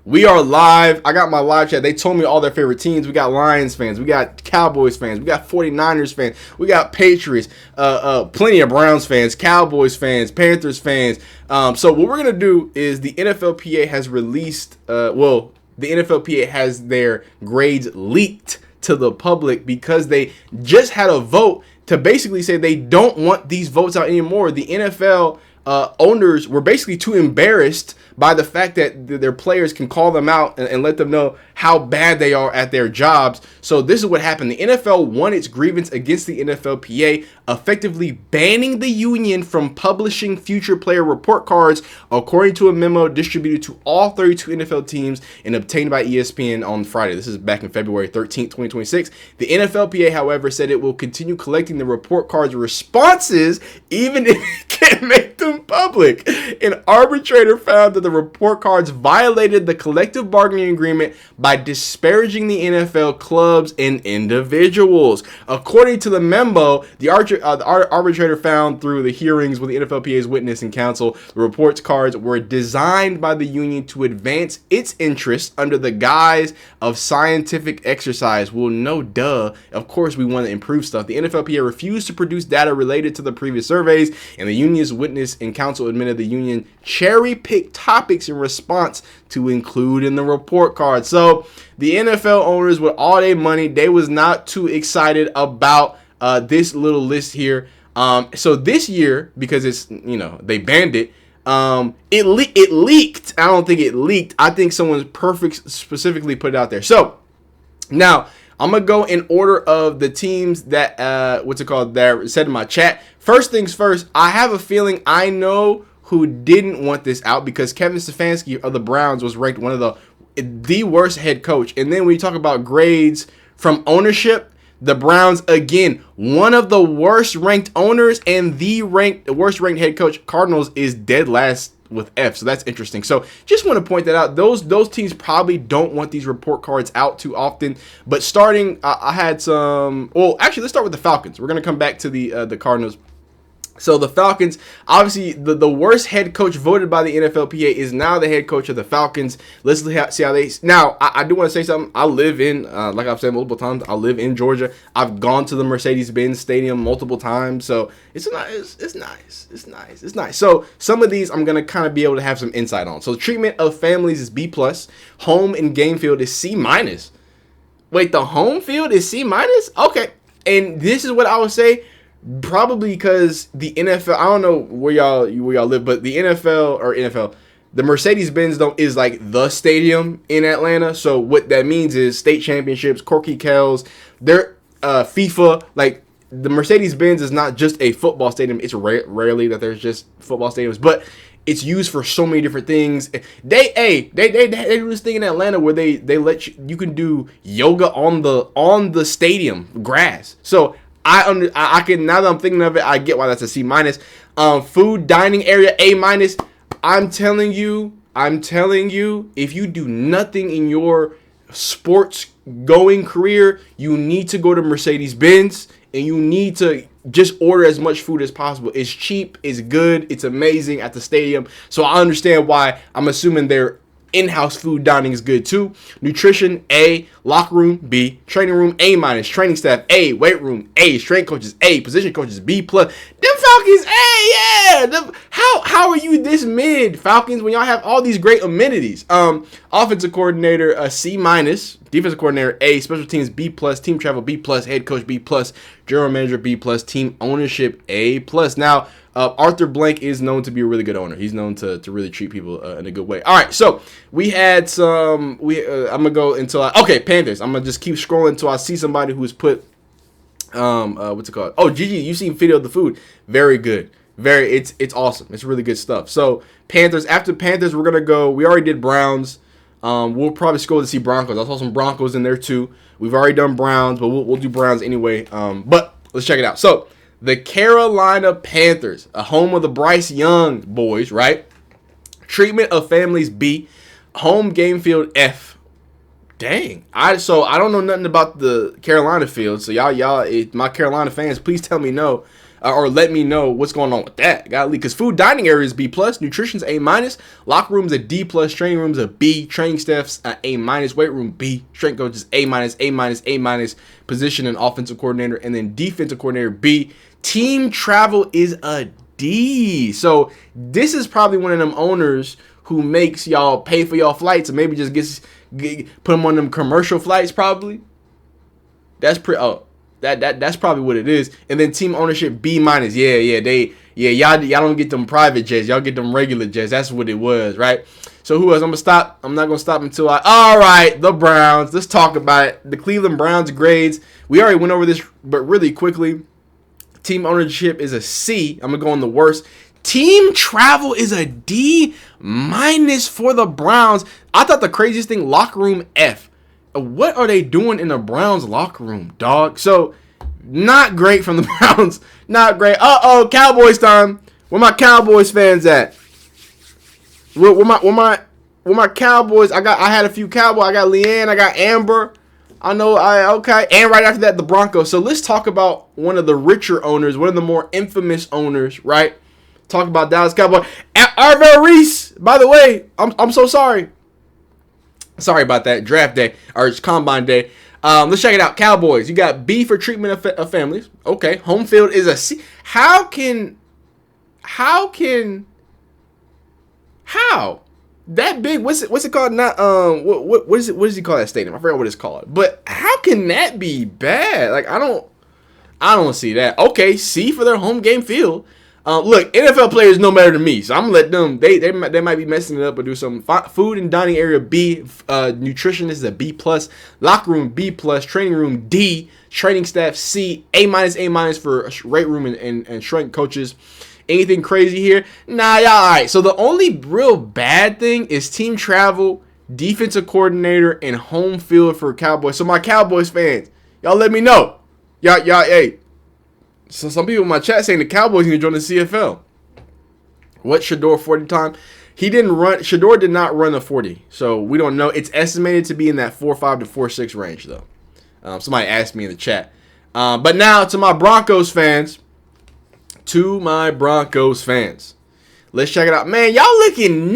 We are live. I got my live chat. They told me all their favorite teams. We got Lions fans. We got Cowboys fans. We got 49ers fans. We got Patriots. Plenty of Browns fans, Cowboys fans, Panthers fans. So what we're going to do is the NFLPA has released, the NFLPA has their grades leaked to the public because they just had a vote to basically say they don't want these votes out anymore. The NFL owners were basically too embarrassed by the fact that their players can call them out and let them know how bad they are at their jobs. So this is what happened. The NFL won its grievance against the NFLPA, effectively banning the union from publishing future player report cards, according to a memo distributed to all 32 NFL teams and obtained by ESPN on Friday. This is back in February 13th, 2026. The NFLPA, however, said it will continue collecting the report cards' responses even if it can't make them public. An arbitrator found that the report cards violated the collective bargaining agreement by disparaging the NFL clubs and individuals. According to the memo, the arbitrator found through the hearings with the NFLPA's witness and counsel, the reports cards were designed by the union to advance its interests under the guise of scientific exercise. Well, no duh. Of course we want to improve stuff. The NFLPA refused to produce data related to the previous surveys, and the union's witness and counsel admitted the union cherry-picked topics in response to include in the report card. So the NFL owners, with all their money, they was not too excited about this little list here. So this year, because it's, they banned it, it leaked. I don't think it leaked. I think someone specifically put it out there. So now I'm gonna go in order of the teams that that said in my chat. First things first, I have a feeling I know who didn't want this out, because Kevin Stefanski of the Browns was ranked one of the worst head coach. And then when you talk about grades from ownership, the Browns, again, one of the worst ranked owners, and the worst ranked head coach, Cardinals, is dead last with F. So that's interesting. So just want to point that out. Those teams probably don't want these report cards out too often. But starting, I had some. Well, actually, let's start with the Falcons. We're gonna come back to the Cardinals. So the Falcons, obviously the worst head coach voted by the NFLPA is now the head coach of the Falcons. Let's see how they. Now I do want to say something. I live in, like I've said multiple times, I live in Georgia. I've gone to the Mercedes-Benz Stadium multiple times, so it's nice. So some of these I'm gonna kind of be able to have some insight on. So the treatment of families is B+. Home and game field is C-. Wait, the home field is C-? Okay, and this is what I would say. Probably because the NFL, I don't know where y'all live, but the NFL, the Mercedes-Benz is like the stadium in Atlanta. So what that means is state championships, Corky Kells, they're FIFA. Like the Mercedes-Benz is not just a football stadium. It's rarely that there's just football stadiums, but it's used for so many different things. They do this thing in Atlanta where they let you can do yoga on the stadium grass. So I can, now that I'm thinking of it, I get why that's a C-. Food dining area A-. I'm telling you, if you do nothing in your sports going career, you need to go to Mercedes-Benz and you need to just order as much food as possible. It's cheap, it's good, it's amazing at the stadium. So I understand why. I'm assuming their in-house food dining is good too. Nutrition, A. Locker room, B. Training room, A-. Training staff, A. Weight room, A. Strength coaches, A. Position coaches, B+. Them Falcons, A, yeah. How are you this mid, Falcons, when y'all have all these great amenities? Offensive coordinator, a C-. Defensive coordinator, A. Special teams, B+. Team travel, B+. Head coach, B+. General manager, B+. Team ownership, A+. Now, Arthur Blank is known to be a really good owner. He's known to really treat people in a good way. All right, so we had some. I'm gonna go until Panthers. I'm gonna just keep scrolling until I see somebody who's put what's it called? Oh, Gigi, you seen video of the food? Very good. It's awesome. It's really good stuff. So Panthers. After Panthers, we're gonna go. We already did Browns. We'll probably scroll to see Broncos. I saw some Broncos in there too. We've already done Browns, but we'll do Browns anyway. But let's check it out. So the Carolina Panthers, a home of the Bryce Young boys, right? Treatment of families, B. Home game field, F. Dang. I don't know nothing about the Carolina field. So y'all, my Carolina fans, please tell me no. or let me know what's going on with that. Godly, because food dining area is B+, nutrition's A-, locker room's a D+, training room's a B, training staff's a A-, weight room B, strength coach is A-, A-, position and offensive coordinator, and then defensive coordinator B. Team travel is a D. So this is probably one of them owners who makes y'all pay for y'all flights, and maybe just put them on them commercial flights. Probably. That's that's probably what it is. And then team ownership B-. Y'all don't get them private jets. Y'all get them regular jets. That's what it was, right? So who else? I'm gonna stop. I'm not gonna stop until all right, the Browns. Let's talk about it. The Cleveland Browns grades. We already went over this, but really quickly. Team ownership is a C. I'm gonna go on the worst. Team travel is a D- for the Browns. I thought the craziest thing, locker room F. What are they doing in the Browns locker room, dog? So, not great from the Browns. Not great. Cowboys time. Where my Cowboys fans at? Where my Cowboys? I had a few Cowboys. I got Leanne. I got Amber. Okay. And right after that, the Broncos. So let's talk about one of the richer owners, one of the more infamous owners, right? Talk about Dallas Cowboys. Arvell Reese, by the way, I'm so sorry. Sorry about that. Draft day, or it's combine day. Let's check it out. Cowboys. You got B for treatment of families. Okay. Home field is a C. How? That big, what's it called? Not what does he call that stadium? I forgot what it's called. But how can that be bad? Like I don't see that. Okay, C for their home game field. Look, NFL players know better than me, so I'm gonna let them. They might be messing it up or do something. Food and dining area B. Nutrition is a B+. Locker room B+. Training room D. Training staff C. A- for weight room and strength coaches. Anything crazy here? Nah, y'all all right. So the only real bad thing is team travel, defensive coordinator, and home field for Cowboys. So my Cowboys fans, y'all let me know. Y'all, hey. So some people in my chat saying the Cowboys need to join the CFL. What Shedeur 40 time? Shedeur did not run a 40. So we don't know. It's estimated to be in that 4.5 to 4.6 range though. Somebody asked me in the chat. But now to my Broncos fans. Let's check it out. Man, y'all looking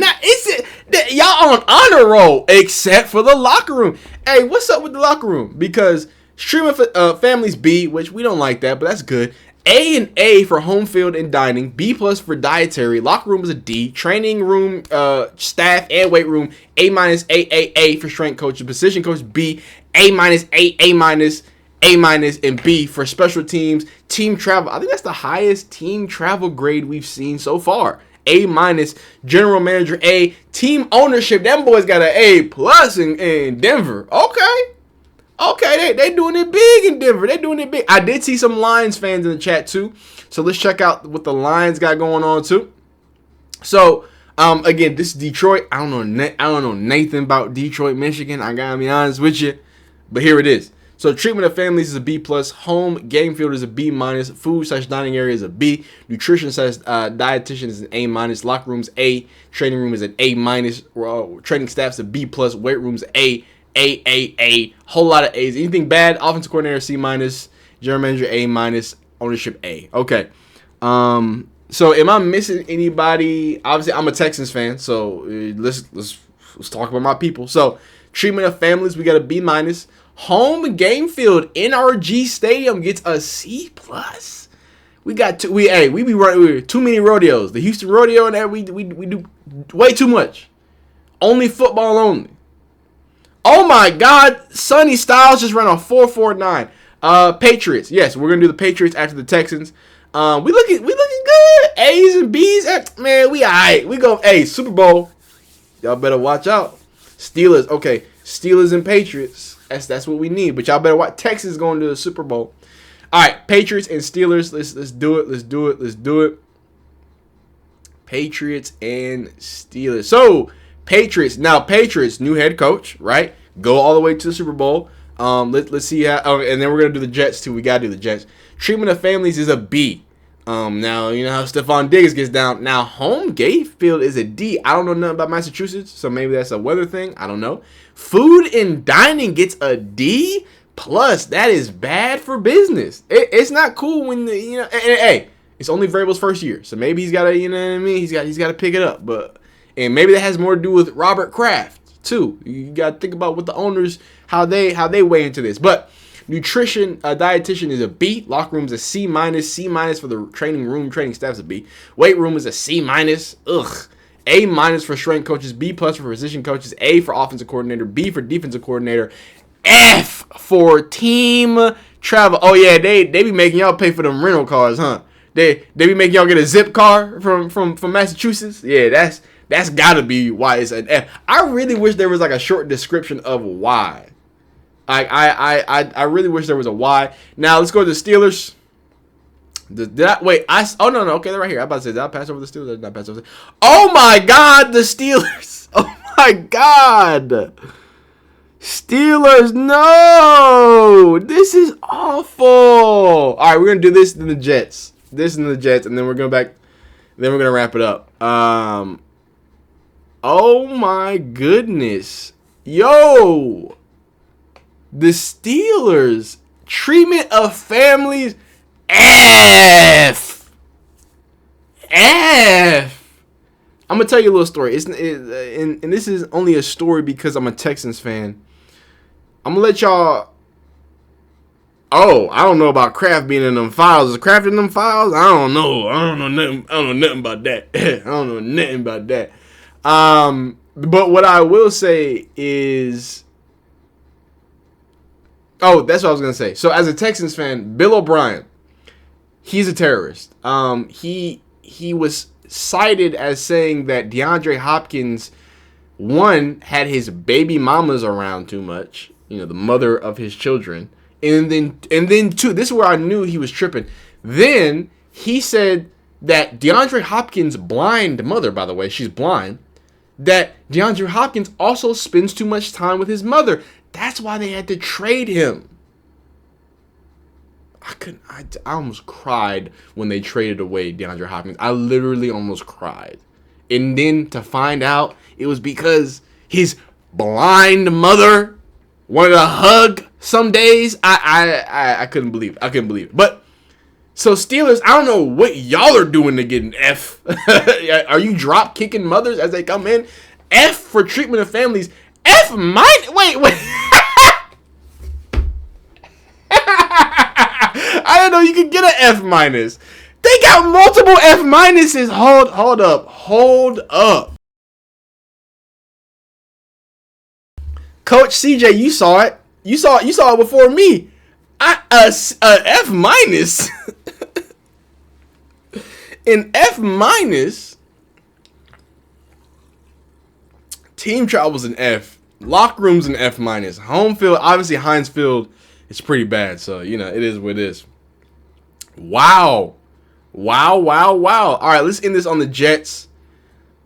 y'all on honor roll, except for the locker room. Hey, what's up with the locker room? Because stream of families B, which we don't like that, but that's good. A for home field and dining. B+ for dietary. Locker room is a D. Training room, staff and weight room. A- for strength coach. Position coach B. A-, A- and B for special teams. Team travel. I think that's the highest team travel grade we've seen so far. A-. General manager A. Team ownership. Them boys got an A+ in Denver. Okay, they doing it big in Denver. They doing it big. I did see some Lions fans in the chat too. So let's check out what the Lions got going on too. So again, this is Detroit. I don't know nothing about Detroit, Michigan. I gotta be honest with you, but here it is. So treatment of families is a B+. Home game field is a B-. Food/dining area is a B. Nutrition/dietitian is an A-. Locker room's A. Training room is an A-. Training staff's a B+. Weight room's A. Whole lot of A's. Anything bad? Offensive coordinator C-. General manager A-. Ownership A. Okay. So am I missing anybody? Obviously, I'm a Texans fan, so let's talk about my people. So treatment of families, we got a B-. Home game field, NRG Stadium gets a C+. We got we be running too many rodeos. The Houston rodeo and that we do way too much. Only football only. Oh my God, Sonny Styles just ran a 4.49. Patriots. Yes, we're gonna do the Patriots after the Texans. We looking good. A's and B's. Man, we alright. We go. Hey, Super Bowl. Y'all better watch out. Steelers. Okay, Steelers and Patriots. That's what we need. But y'all better watch. Texas going to the Super Bowl. All right, Patriots and Steelers. Let's do it. Patriots and Steelers. So Patriots. Now Patriots, new head coach, right? Go all the way to the Super Bowl. Let's see how. Oh, and then we're gonna do the Jets too. We gotta do the Jets. Treatment of families is a B. Now you know how Stephon Diggs gets down. Now home game field is a D. I don't know nothing about Massachusetts, so maybe that's a weather thing. I don't know. Food and dining gets a D+. That is bad for business. It's not cool when hey, It's only Vrabel's first year, so maybe he's got to, you know what I mean? He's got to pick it up, and maybe that has more to do with Robert Kraft too. You got to think about what the owners, how they weigh into this. But nutrition, dietitian is a B. Locker room is a C minus. C minus for the training staff is a B. Weight room is a C minus. Ugh. A minus for strength coaches. B plus for position coaches. A for offensive coordinator. B for defensive coordinator. F for team travel. Oh yeah, they be making y'all pay for them rental cars, huh? They be making y'all get a zip car from Massachusetts. Yeah, that's gotta be why it's an F. I really wish there was like a short description of why. I really wish there was a why. Now let's go to the Steelers. Oh no, okay, they're right here. I'm about to say, did I pass over the Steelers? Did I pass over? Oh my God, the Steelers! Oh my God, Steelers! No, this is awful. All right, we're gonna do this in the Jets. This and the Jets, and then we're going back. Then we're gonna wrap it up. Oh my goodness, yo, the Steelers treatment of families. F. I'm gonna tell you a little story. And this is only a story because I'm a Texans fan. I'm gonna let y'all. Oh, I don't know about Kraft being in them files. Is Kraft in them files? I don't know. I don't know nothing about that. I don't know nothing about that. But what I will say is, oh, that's what I was gonna say. So as a Texans fan, Bill O'Brien, he's a terrorist. He was cited as saying that DeAndre Hopkins, one, had his baby mamas around too much, you know, the mother of his children, and then two, this is where I knew he was tripping. Then he said that DeAndre Hopkins' blind mother, by the way, she's blind, that DeAndre Hopkins also spends too much time with his mother. That's why they had to trade him. I almost cried when they traded away DeAndre Hopkins. I literally almost cried. And then to find out it was because his blind mother wanted a hug some days. I couldn't believe it. I couldn't believe it. But so Steelers, I don't know what y'all are doing to get an F. Are you drop kicking mothers as they come in? F for treatment of families. F minus. Wait. I didn't know you could get an F minus. They got multiple F minuses. Hold up. Coach CJ, you saw it. You saw it before me. F minus. An F minus. Team travel's an F. Locker room's an F minus. Home field, obviously Heinz Field, it's pretty bad. So, you know, it is what it is. Wow. All right, let's end this on the Jets.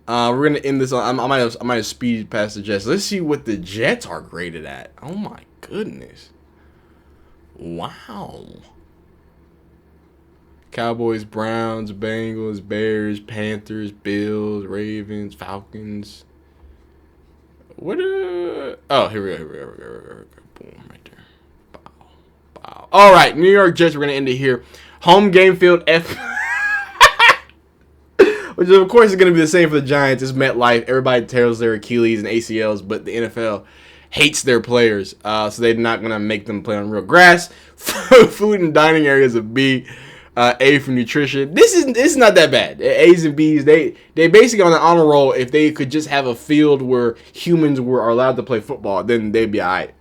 We're gonna end this on. I might have speeded past the Jets. Let's see what the Jets are graded at. Oh my goodness. Wow. Cowboys, Browns, Bengals, Bears, Panthers, Bills, Ravens, Falcons. What? Oh, here we go. Boom, right there. Bow. All right, New York Jets. We're gonna end it here. Home game field F. Which of course is going to be the same for the Giants. It's MetLife. Everybody tears their Achilles and ACLs, but the NFL hates their players, so they're not going to make them play on real grass. Food and dining areas a B. A for nutrition. This is not that bad. A's and B's. They basically on an honor roll. If they could just have a field where humans are allowed to play football, then they'd be alright.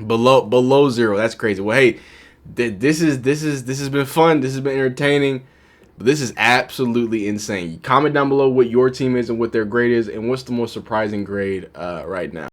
Below zero. That's crazy. Well, hey, this has been fun. This has been entertaining. But this is absolutely insane. Comment down below what your team is and what their grade is, and what's the most surprising grade right now.